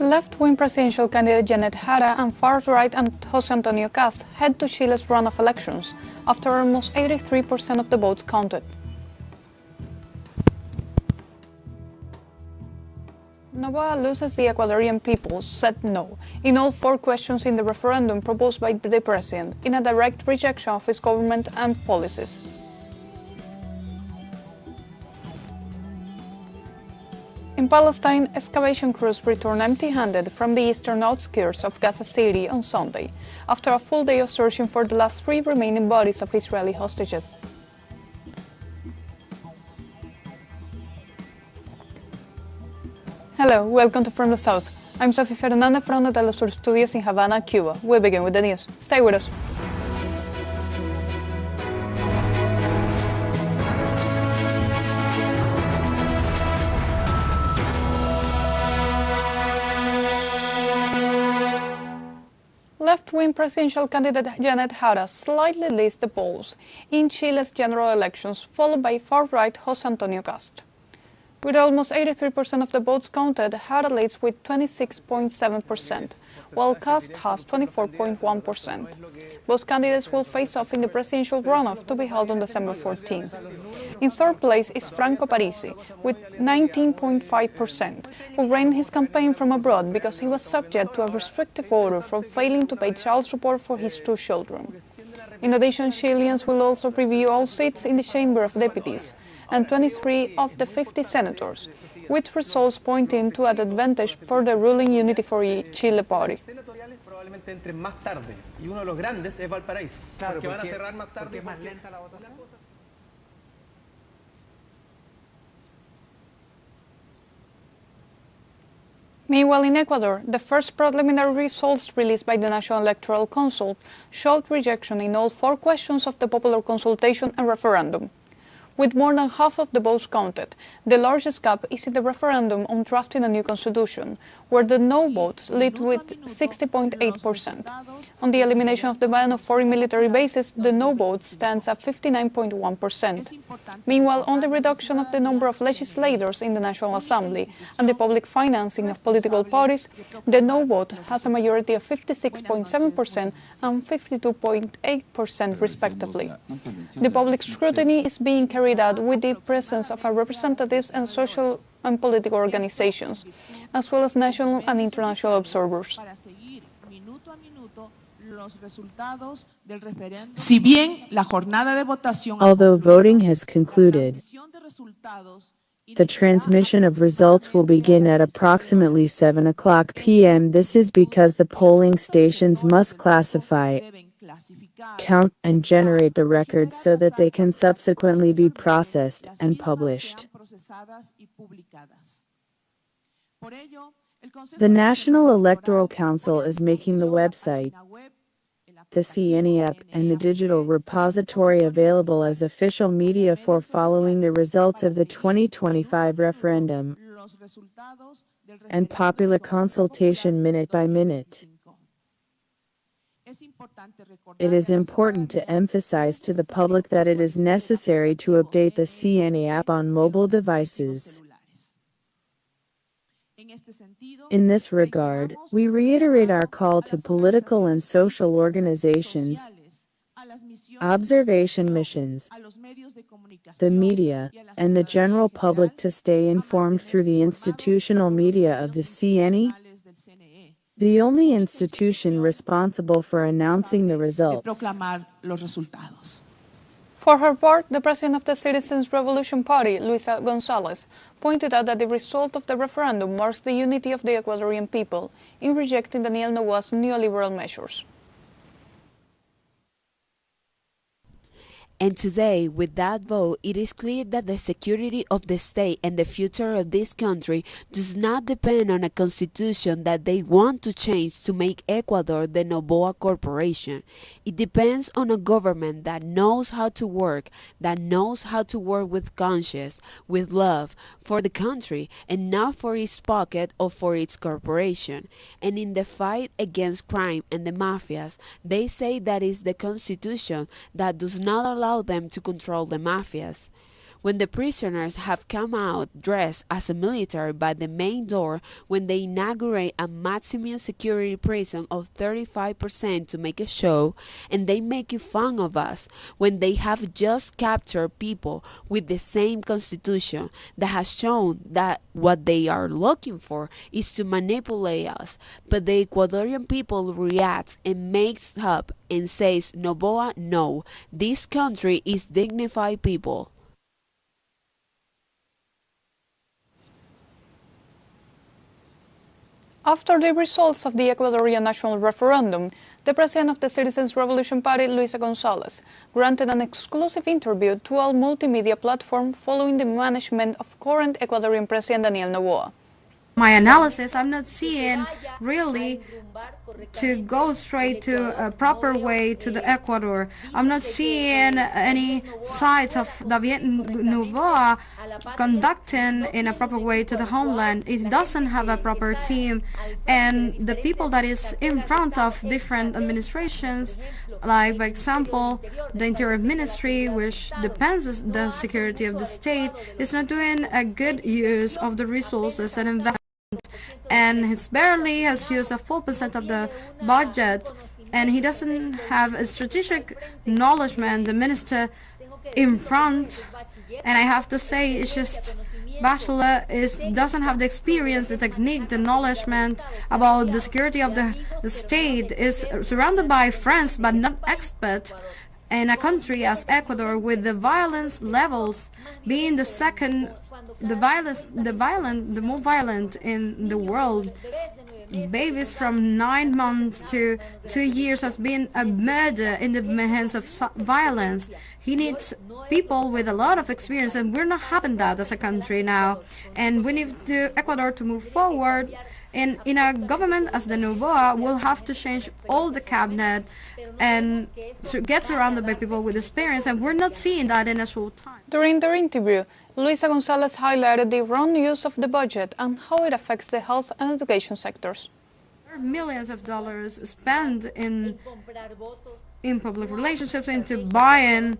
Left-wing presidential candidate Jara and far-right José Antonio Kast head to Chile's runoff elections after almost 83% of the votes counted. Noboa loses the Ecuadorian people said no in all 4 questions in the referendum proposed by the president, in a direct rejection of his government and policies. In Palestine, excavation crews returned empty-handed from the eastern outskirts of Gaza City on Sunday, after a full day of searching for the last 3 remaining bodies of Israeli hostages. Hello, welcome to From the South. I'm Sophie Fernandez from the teleSUR studios in Havana, Cuba. We begin with the news. Stay with us. Left-wing presidential candidate Jara slightly leads the polls in Chile's general elections, followed by far-right José Antonio Kast. With almost 83% of the votes counted, Jara leads with 26.7%, while Kast has 24.1%. Both candidates will face off in the presidential runoff to be held on December 14th. In third place is Franco Parisi, with 19.5%, who ran his campaign from abroad because he was subject to a restrictive order for failing to pay child support for his 2 children. In addition, Chileans will also review all seats in the Chamber of Deputies and 23 of the 50 senators, with results pointing to an advantage for the ruling Unity for Chile party. Meanwhile, in Ecuador, the first preliminary results released by the National Electoral Council showed rejection in all 4 questions of the popular consultation and referendum. With more than half of the votes counted, the largest gap is in the referendum on drafting a new constitution, where the no votes lead with 60.8%. On the elimination of the ban of foreign military bases, the no vote stands at 59.1%. Meanwhile, on the reduction of the number of legislators in the National Assembly and the public financing of political parties, the no vote has a majority of 56.7% and 52.8% respectively. The public scrutiny is being carried out with the presence of representatives and social and political organizations, as well as national and international observers. Although voting has concluded, the transmission of results will begin at approximately 7:00 p.m. This is because the polling stations must classify, count, and generate the records so that they can subsequently be processed and published. The National Electoral Council is making the website, the CNE app, and the digital repository available as official media for following the results of the 2025 referendum and popular consultation minute by minute. It is important to emphasize to the public that it is necessary to update the CNE app on mobile devices. In this regard, we reiterate our call to political and social organizations, observation missions, the media, and the general public to stay informed through the institutional media of the CNE, the only institution responsible for announcing the results. For her part, the president of the Citizens Revolution Party, Luisa González, pointed out that the result of the referendum marks the unity of the Ecuadorian people in rejecting Daniel Noboa's neoliberal measures. And today, with that vote, it is clear that the security of the state and the future of this country does not depend on a constitution that they want to change to make Ecuador the Noboa Corporation. It depends on a government that knows how to work with conscience, with love for the country, and not for its pocket or for its corporation. And in the fight against crime and the mafias, they say that is the constitution that does not allow them to control the mafias. when the prisoners have come out dressed as a military by the main door, when they inaugurate a maximum security prison of 35% to make a show, and they make fun of us, when they have just captured people with the same constitution that has shown that what they are looking for is to manipulate us, but the Ecuadorian people reacts and makes up and says, Noboa, no, this country is dignified people. After the results of the Ecuadorian national referendum, the president of the Citizens Revolution Party, Luisa González, granted an exclusive interview to a multimedia platform following the management of current Ecuadorian President Daniel Noboa. My analysis, I'm not seeing really to go straight to a proper way to the Ecuador. I'm not seeing any signs of David Noboa conducting in a proper way to the homeland. It doesn't have a proper team, and the people that is in front of different administrations, like by example the Interior Ministry, which depends on the security of the state, is not doing a good use of the resources and investment, and he barely has used a 4% of the budget, and he doesn't have a strategic acknowledgement, the minister in front. And I have to say, it's just Bachelor doesn't have the experience, the technique, the acknowledgement about the security of the state, is surrounded by friends but not expert in a country as Ecuador, with the violence levels being the more violent in the world. Babies from 9 months to 2 years has been a murder in the hands of violence. He needs people with a lot of experience, and we're not having that as a country now. And we need Ecuador to move forward. In a government as the Noboa, will have to change all the cabinet and to get surrounded by people with experience, and we're not seeing that in a short time. During their interview, Luisa González highlighted the wrong use of the budget and how it affects the health and education sectors. There are millions of dollars spent in public relationships, into buying,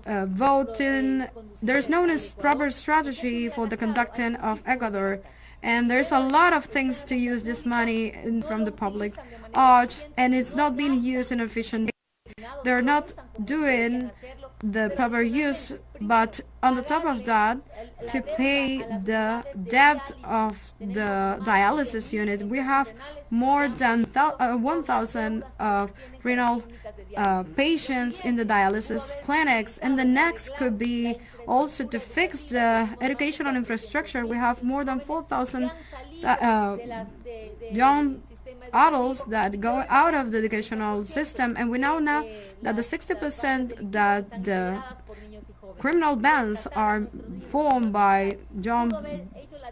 voting. There's no proper strategy for the conducting of Ecuador. And there's a lot of things to use this money from the public arch, and it's not being used in an efficient way. They're not doing the proper use, but on the top of that, to pay the debt of the dialysis unit, we have more than 1,000 of renal patients in the dialysis clinics, and the next could be also to fix the educational infrastructure. We have more than 4,000 young adults that go out of the educational system, and we know now that the 60% that the criminal bands are formed by young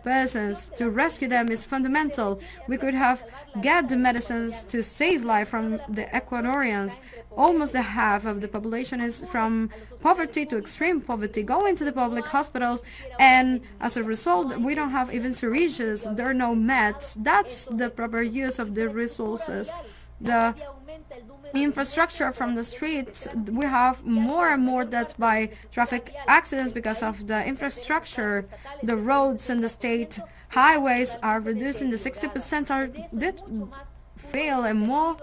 persons. To rescue them is fundamental. We could have get the medicines to save life from the Ecuadorians. Almost the half of the population is from poverty to extreme poverty, going to the public hospitals, and as a result, we don't have even syringes. There are no meds. That's the proper use of the resources. The infrastructure from the streets, we have more and more deaths by traffic accidents because of the infrastructure. The roads and the state highways are reducing. The 60% did fail, and more.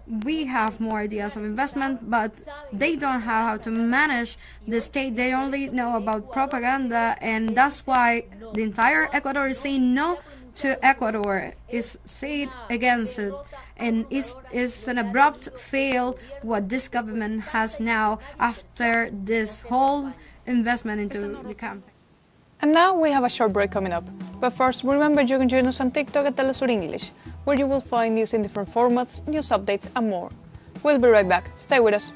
We have more ideas of investment, but they don't have how to manage the state. They only know about propaganda, and that's why the entire Ecuador is saying no to Ecuador, is saying against it, and is an abrupt fail what this government has now after this whole investment into the campaign. And now we have a short break coming up. But first, remember you can join us on TikTok at teleSUR English, where you will find news in different formats, news updates, and more. We'll be right back. Stay with us.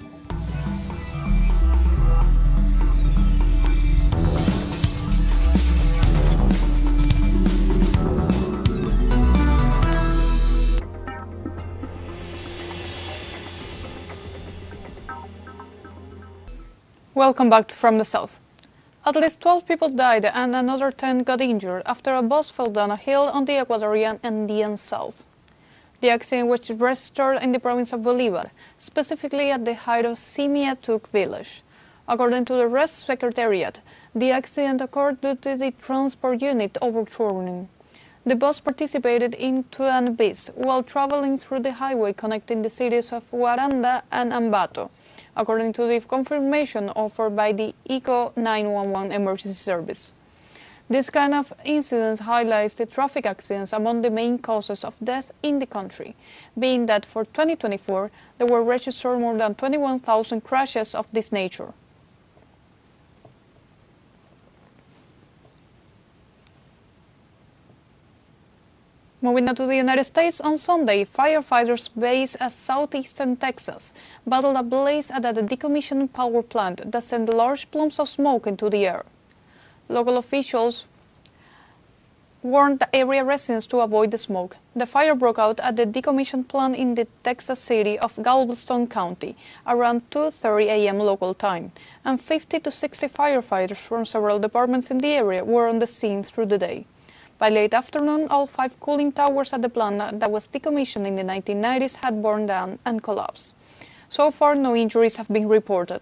Welcome back from the south. At least 12 people died and another 10 got injured after a bus fell down a hill on the Ecuadorian Andean south. The accident was registered in the province of Bolívar, specifically at the height of Simiatuk village. According to the REST Secretariat, the accident occurred due to the transport unit overturning. The bus participated in two bis while traveling through the highway connecting the cities of Guaranda and Ambato, according to the confirmation offered by the ECO 911 emergency service. This kind of incidents highlights the traffic accidents among the main causes of death in the country, being that for 2024 there were registered more than 21,000 crashes of this nature. Moving on to the United States, on Sunday, firefighters based at southeastern Texas battled a blaze at a decommissioned power plant that sent large plumes of smoke into the air. Local officials warned the area residents to avoid the smoke. The fire broke out at the decommissioned plant in the Texas city of Galveston County around 2:30 a.m. local time, and 50 to 60 firefighters from several departments in the area were on the scene through the day. By late afternoon, all 5 cooling towers at the plant that was decommissioned in the 1990s had burned down and collapsed. So far, no injuries have been reported.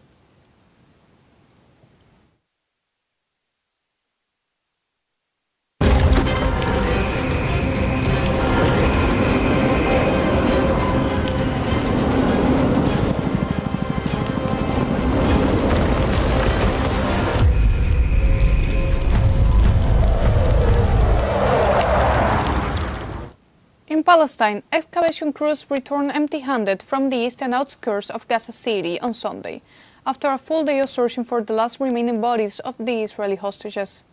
In Palestine, excavation crews returned empty-handed from the eastern outskirts of Gaza City on Sunday, after a full day of searching for the last remaining bodies of the Israeli hostages.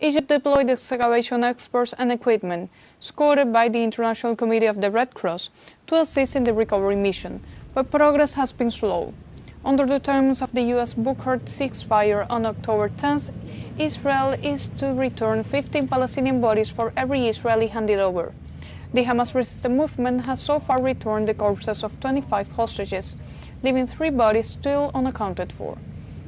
Egypt deployed excavation experts and equipment, escorted by the International Committee of the Red Cross, to assist in the recovery mission, but progress has been slow. Under the terms of the U.S. Booker ceasefire on October 10th, Israel is to return 15 Palestinian bodies for every Israeli handed over. The Hamas resistance movement has so far returned the corpses of 25 hostages, leaving 3 bodies still unaccounted for.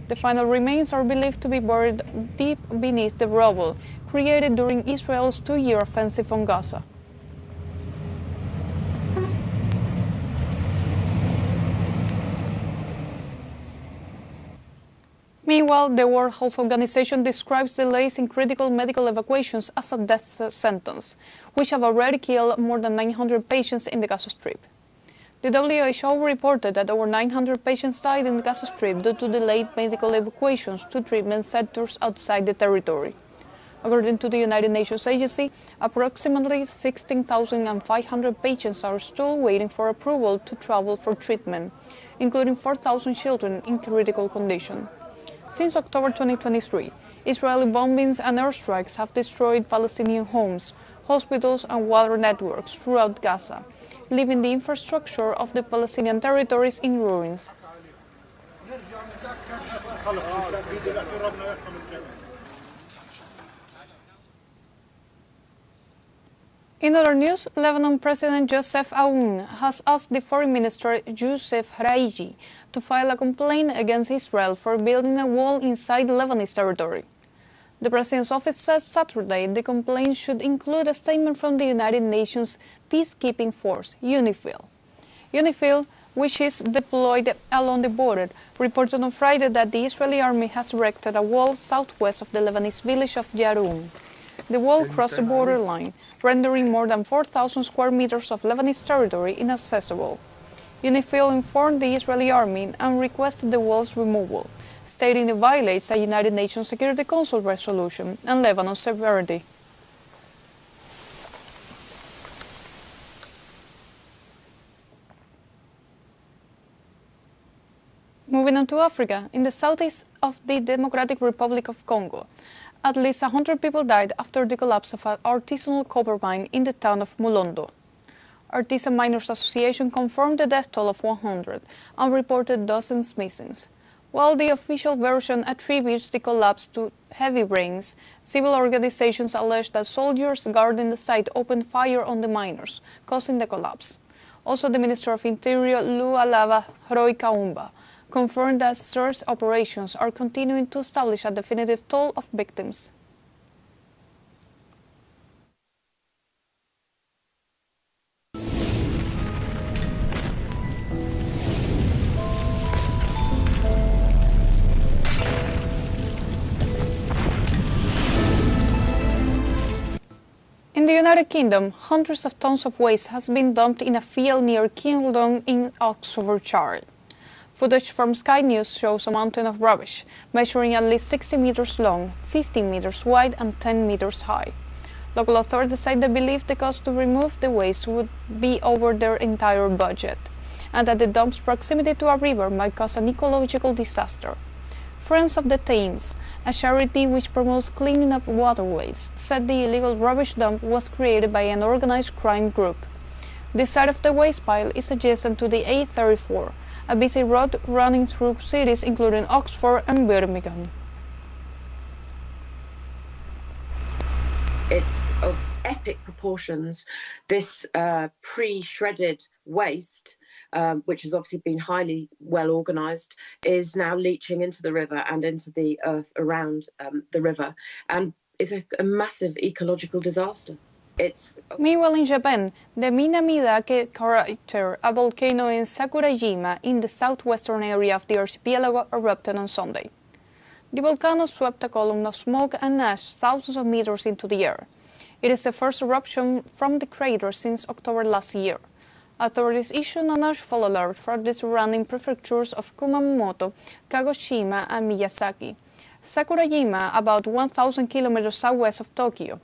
The final remains are believed to be buried deep beneath the rubble created during Israel's 2-year offensive on Gaza. Meanwhile, the World Health Organization describes delays in critical medical evacuations as a death sentence, which have already killed more than 900 patients in the Gaza Strip. The WHO reported that over 900 patients died in the Gaza Strip due to delayed medical evacuations to treatment centers outside the territory. According to the United Nations Agency, approximately 16,500 patients are still waiting for approval to travel for treatment, including 4,000 children in critical condition. Since October 2023, Israeli bombings and airstrikes have destroyed Palestinian homes, hospitals and water networks throughout Gaza, leaving the infrastructure of the Palestinian territories in ruins. In other news, Lebanon President Joseph Aoun has asked the Foreign Minister Youssef Haraiji to file a complaint against Israel for building a wall inside Lebanese territory. The President's office said Saturday the complaint should include a statement from the United Nations peacekeeping force, UNIFIL. UNIFIL, which is deployed along the border, reported on Friday that the Israeli army has erected a wall southwest of the Lebanese village of Yarun. The wall crossed the borderline, rendering more than 4,000 square meters of Lebanese territory inaccessible. UNIFIL informed the Israeli army and requested the wall's removal, stating it violates a United Nations Security Council resolution and Lebanon's sovereignty. Moving on to Africa, in the southeast of the Democratic Republic of Congo, at least 100 people died after the collapse of an artisanal copper mine in the town of Mulondo. Artisan Miners Association confirmed the death toll of 100 and reported dozens missing. While the official version attributes the collapse to heavy rains, civil organizations allege that soldiers guarding the site opened fire on the miners, causing the collapse. Also, the Minister of Interior, Lualaba Roy Kaumba, confirmed that search operations are continuing to establish a definitive toll of victims. United Kingdom, hundreds of tons of waste has been dumped in a field near Kildown in Oxfordshire. Footage from Sky News shows a mountain of rubbish, measuring at least 60 meters long, 15 meters wide and 10 meters high. Local authorities say they believe the cost to remove the waste would be over their entire budget, and that the dump's proximity to a river might cause an ecological disaster. Friends of the Thames, a charity which promotes cleaning up waterways, said the illegal rubbish dump was created by an organized crime group. This side of the waste pile is adjacent to the A34, a busy road running through cities including Oxford and Birmingham. It's of epic proportions. This pre-shredded waste, which has obviously been highly well organised, is now leaching into the river and into the earth around the river, and is a massive ecological disaster. Meanwhile, in Japan, the Minamidake crater, a volcano in Sakurajima in the southwestern area of the archipelago, erupted on Sunday. The volcano swept a column of smoke and ash thousands of meters into the air. It is the first eruption from the crater since October last year. Authorities issued an ashfall alert for the surrounding prefectures of Kumamoto, Kagoshima and Miyazaki. Sakurajima, about 1,000 kilometers southwest of Tokyo.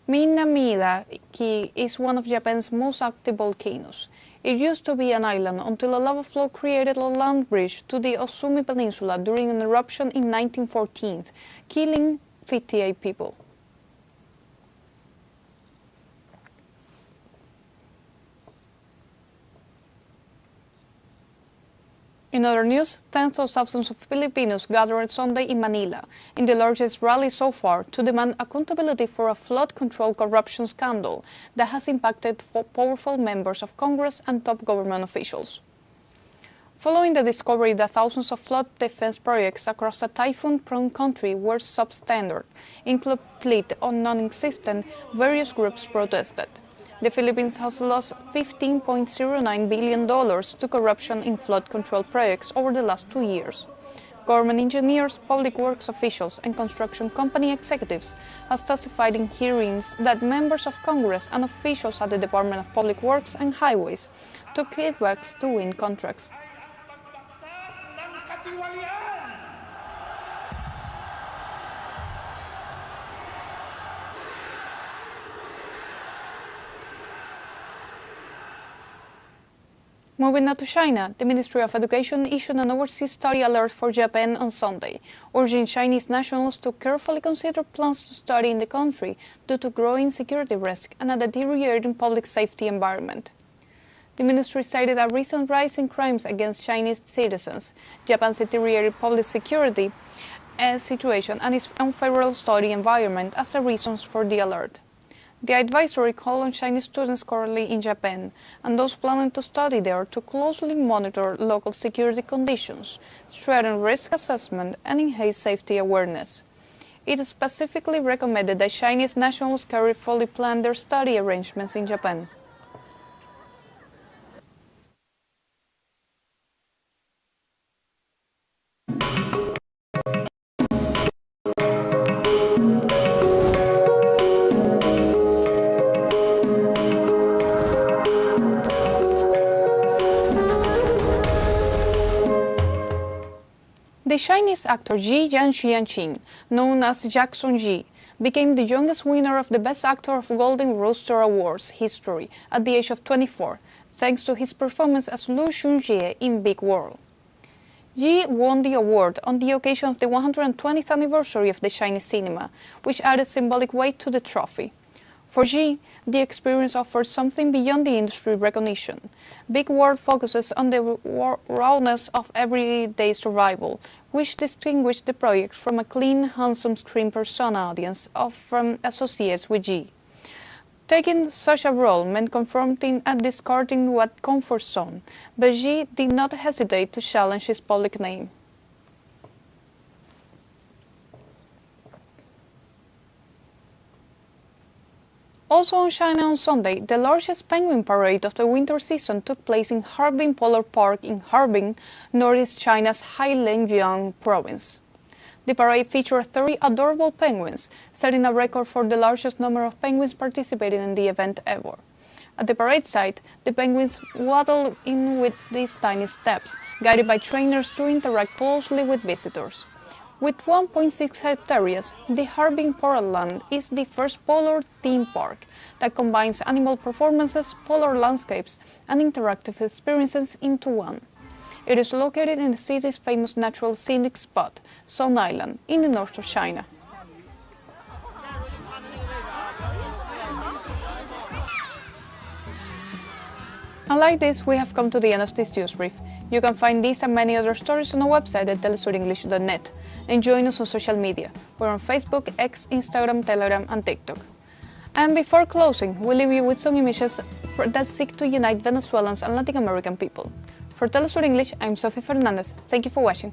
Minamidake is one of Japan's most active volcanoes. It used to be an island until a lava flow created a land bridge to the Osumi Peninsula during an eruption in 1914, killing 58 people. In other news, tens of thousands of Filipinos gathered Sunday in Manila, in the largest rally so far, to demand accountability for a flood control corruption scandal that has impacted powerful members of Congress and top government officials. Following the discovery that thousands of flood defense projects across a typhoon-prone country were substandard, incomplete or non-existent, various groups protested. The Philippines has lost $15.09 billion to corruption in flood control projects over the last 2 years. Government engineers, public works officials, and construction company executives have testified in hearings that members of Congress and officials at the Department of Public Works and Highways took kickbacks to win contracts. Moving now to China, the Ministry of Education issued an overseas study alert for Japan on Sunday, urging Chinese nationals to carefully consider plans to study in the country due to growing security risk and a deteriorating public safety environment. The ministry cited a recent rise in crimes against Chinese citizens, Japan's deteriorated public security situation, and its unfavorable study environment as the reasons for the alert. The advisory called on Chinese students currently in Japan and those planning to study there to closely monitor local security conditions, strengthen risk assessment, and enhance safety awareness. It specifically recommended that Chinese nationals carefully plan their study arrangements in Japan. The Chinese actor Ji Jianxian, known as Jackson Ji, became the youngest winner of the Best Actor of Golden Rooster Awards history at the age of 24, thanks to his performance as Lu Xunjie in Big World. Ji won the award on the occasion of the 120th anniversary of the Chinese cinema, which added symbolic weight to the trophy. For Ji, the experience offers something beyond the industry recognition. Big World focuses on the rawness of everyday survival, which distinguished the project from a clean, handsome screen persona audience often associates with Ji. Taking such a role meant confronting and discarding what comfort zone, but Ji did not hesitate to challenge his public name. Also in China on Sunday, the largest penguin parade of the winter season took place in Harbin Polar Park in Harbin, northeast China's Heilongjiang province. The parade featured 30 adorable penguins, setting a record for the largest number of penguins participating in the event ever. At the parade site, the penguins waddle in with these tiny steps, guided by trainers to interact closely with visitors. With 1.6 hectares, the Harbin Portland is the first polar theme park that combines animal performances, polar landscapes, and interactive experiences into one. It is located in the city's famous natural scenic spot, Sun Island, in the north of China. And like this, we have come to the end of this news brief. You can find these and many other stories on our website at telesurenglish.net, and join us on social media. We're on Facebook, X, Instagram, Telegram, and TikTok. And before closing, we leave you with some images that seek to unite Venezuelans and Latin American people. For TeleSUR English, I'm Sophie Fernandez. Thank you for watching.